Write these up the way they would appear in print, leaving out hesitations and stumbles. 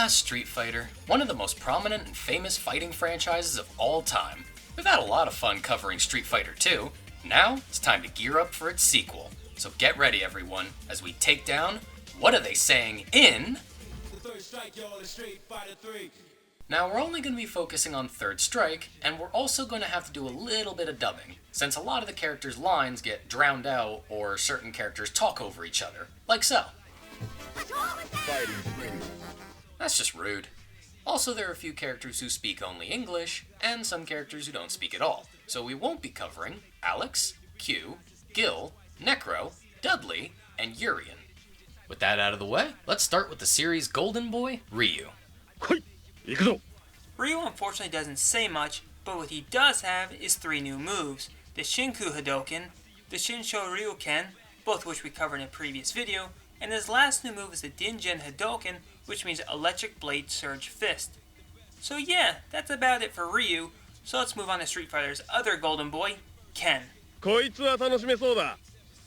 Street Fighter, one of the most prominent and famous fighting franchises of all time. We've had a lot of fun covering Street Fighter 2. Now, it's time to gear up for its sequel. So get ready, everyone, as we take down What Are They Saying in... Now, we're only going to be focusing on Third Strike, and we're also going to have to do a little bit of dubbing, since a lot of the characters' lines get drowned out or certain characters talk over each other, like so. That's just rude. Also, there are a few characters who speak only English, and some characters who don't speak at all, so we won't be covering Alex, Q, Gil, Necro, Dudley, and Urien. With that out of the way, let's start with the series' golden boy, Ryu. Ryu unfortunately doesn't say much, but what he does have is 3 new moves: the Shinku Hadoken, the Shinsho Ryuken, both which we covered in a previous video, and his last new move is the Dingen Hadoken, which means Electric Blade Surge Fist. So yeah, that's about it for Ryu, so let's move on to Street Fighter's other golden boy, Ken.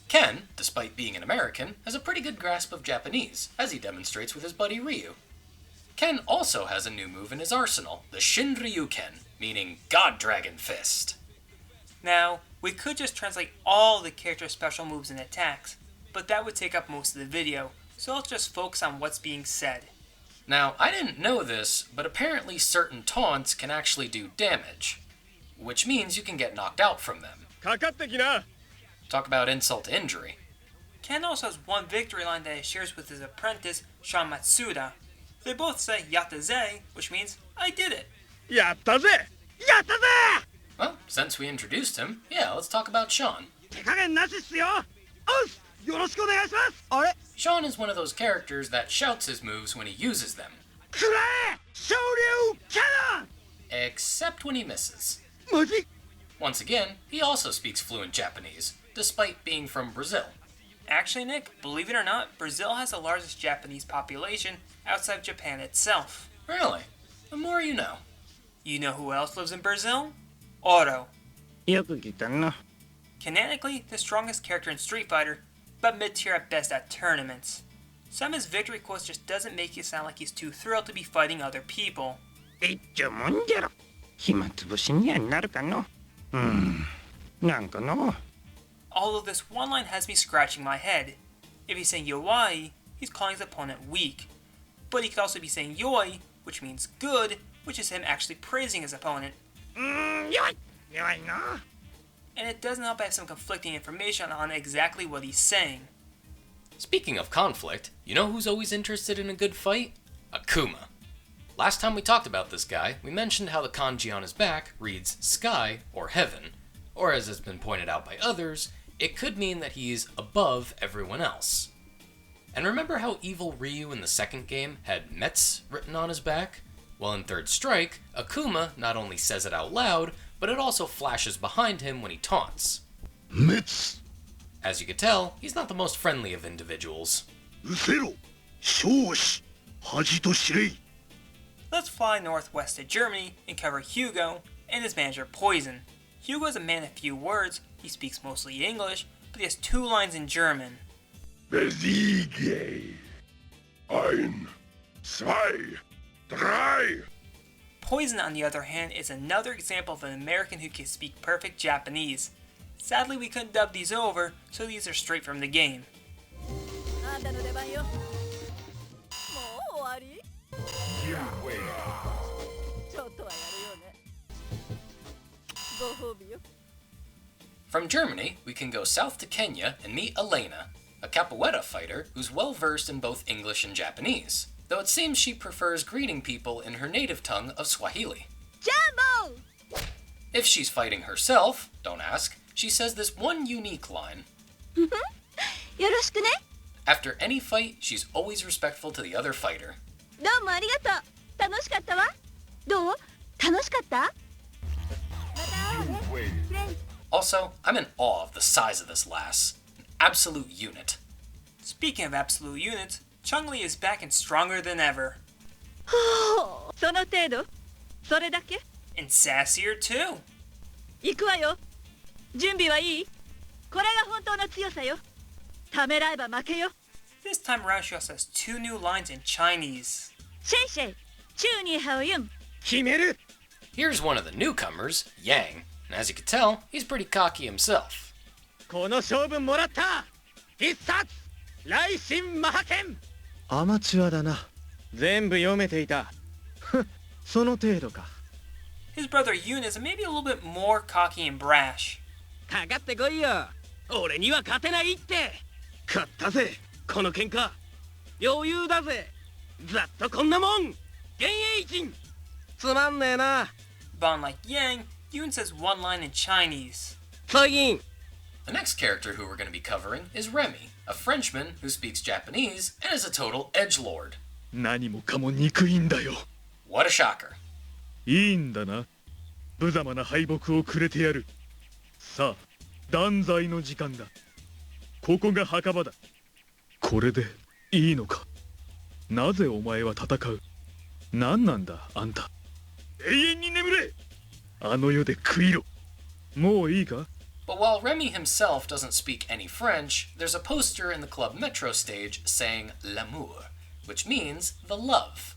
Ken, despite being an American, has a pretty good grasp of Japanese, as he demonstrates with his buddy Ryu. Ken also has a new move in his arsenal, the Shinryuken, meaning God Dragon Fist. Now, we could just translate all the character's special moves and attacks, but that would take up most of the video, so let's just focus on what's being said. Now, I didn't know this, but apparently certain taunts can actually do damage, which means you can get knocked out from them. Talk about insult to injury. Ken also has one victory line that he shares with his apprentice, Sean Matsuda. They both say "Yatta ze," which means, I did it. Yatta ze! Yatta ze! Well, since we introduced him, yeah, let's talk about Sean. Sean is one of those characters that shouts his moves when he uses them. Except when he misses. Once again, he also speaks fluent Japanese, despite being from Brazil. Actually, Nick, believe it or not, Brazil has the largest Japanese population outside of Japan itself. Really? The more you know. You know who else lives in Brazil? Oro. Canonically, the strongest character in Street Fighter, but mid-tier at best at tournaments. Some of his victory quotes just doesn't make it sound like he's too thrilled to be fighting other people. Although this one line has me scratching my head. If he's saying Yowai, he's calling his opponent weak. But he could also be saying Yoi, which means good, which is him actually praising his opponent. And it doesn't help I have some conflicting information on exactly what he's saying. Speaking of conflict, you know who's always interested in a good fight? Akuma. Last time we talked about this guy, we mentioned how the kanji on his back reads sky or heaven, or as has been pointed out by others, it could mean that he's above everyone else. And remember how evil Ryu in the second game had Mets written on his back? Well, in Third Strike, Akuma not only says it out loud, but it also flashes behind him when he taunts. Mets! As you could tell, he's not the most friendly of individuals. Let's fly northwest to Germany and cover Hugo and his manager Poison. Hugo is a man of few words, he speaks mostly English, but he has 2 lines in German. Besiege. 1, 2, 3. Poison, on the other hand, is another example of an American who can speak perfect Japanese. Sadly, we couldn't dub these over, so these are straight from the game. From Germany, we can go south to Kenya and meet Elena, a capoeira fighter who's well versed in both English and Japanese, though it seems she prefers greeting people in her native tongue of Swahili. Jambo! If she's fighting herself, don't ask, she says this one unique line. Yoroshiku ne? After any fight, she's always respectful to the other fighter. どうもありがとう。楽しかったわ。どう？楽しかった？また会おうね。フレンズ。 Also, I'm in awe of the size of this lass. An absolute unit. Speaking of absolute units, Chun-Li is back and stronger than ever. ほう、その程度？それだけ？ And sassier too. 行くわよ。準備はいい？これが本当の強さよ。ためらえば負けよ。 This time around she also has 2 new lines in Chinese. シェイシェイ宙にハウユン決める Here's one of the newcomers, Yang. And as you can tell, he's pretty cocky himself. この勝負もらった必殺雷神マハケンアマチュアだな。全部読めていたその程度か。 His brother Yoon is maybe a little bit more cocky and brash. かかってこいよ俺には勝てないって勝ったぜこの喧嘩余裕だぜざっとこんなもん幻影人つまんねえな But unlike Yang, Yoon says one line in Chinese. 最近 The next character who we're going to be covering is Remy, a Frenchman who speaks Japanese and is a total edgelord. 何もかも憎いんだよ What a shocker. いいんだな無様な敗北をくれてやるさあ断罪の時間だここが墓場だこれでいいのかなぜお前は戦う何なんだあんた永遠に眠れあの世で食いろもういいか But while Remy himself doesn't speak any French, there's a poster in the Club Metro stage saying l'amour, which means the love.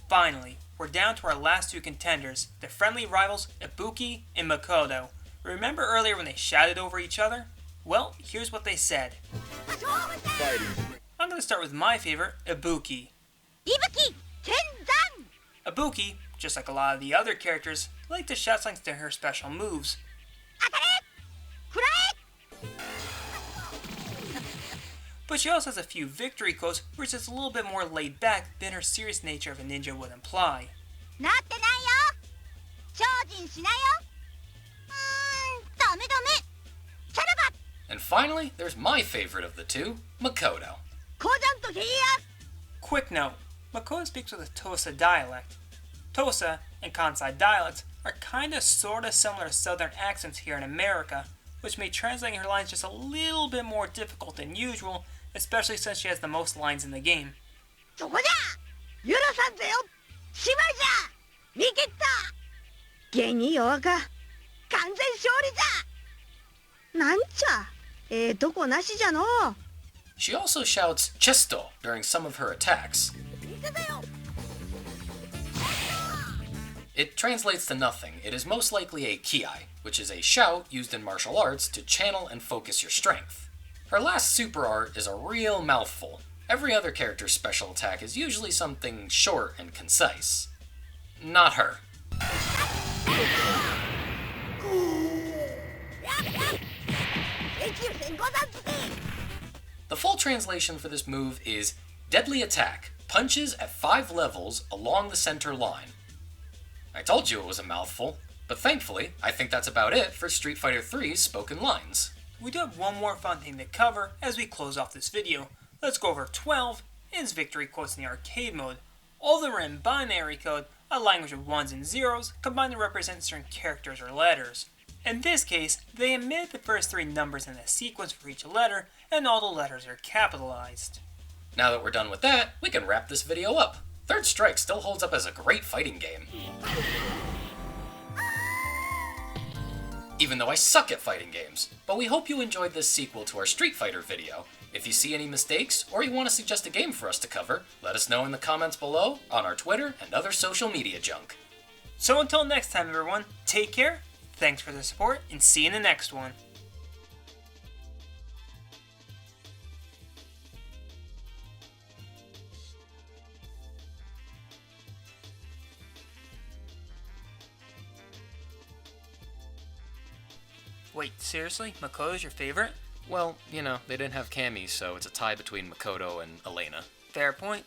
Finally, we're down to our last two contenders, the friendly rivals Ibuki and Makoto. Remember earlier when they shouted over each other? Well, here's what they said. I'm going to start with my favorite, Ibuki. 息吹剣山 Ibuki, just like a lot of the other characters, like to shout thanks to her special moves. 当たれ食らえ But she also has a few victory quotes which is a little bit more laid back than her serious nature of a ninja would imply. なってないよ精進しなよダメダメさらば And finally, there's my favorite of the two, Makoto. 鉱山とゲイヤ Quick note, Makoto speaks with a Tosa dialect. Tosa and Kansai dialects are kinda sorta similar southern accents here in America, which made translating her lines just a little bit more difficult than usual, especially since she has the most lines in the game. そこじゃ許さんぜよしまいじゃ見切ったゲニ弱か完全勝利じゃなんちゃとこなしじゃの She also shouts Chesto during some of her attacks. 見せてよ It translates to nothing. It is most likely a kiai, which is a shout used in martial arts to channel and focus your strength. Her last super art is a real mouthful. Every other character's special attack is usually something short and concise. Not her. 永久戦五段突き The full translation for this move is Deadly Attack, punches at 5 levels along the center line. I told you it was a mouthful, but thankfully, I think that's about it for Street Fighter III's spoken lines. We do have one more fun thing to cover as we close off this video. Let's go over 12 is victory quotes in the arcade mode. All of them are in binary code, a language of ones and zeros, combined to represent certain characters or letters. In this case, they emit the first 3 numbers in a sequence for each letter, and all the letters are capitalized. Now that we're done with that, we can wrap this video up. Third Strike still holds up as a great fighting game. Even though I suck at fighting games. But we hope you enjoyed this sequel to our Street Fighter video. If you see any mistakes, or you want to suggest a game for us to cover, let us know in the comments below, on our Twitter, and other social media junk. So until next time everyone, take care, thanks for the support, and see you in the next one. Wait, seriously? Makoto's your favorite? Well, you know, they didn't have Cammy, so it's a tie between Makoto and Elena. Fair point.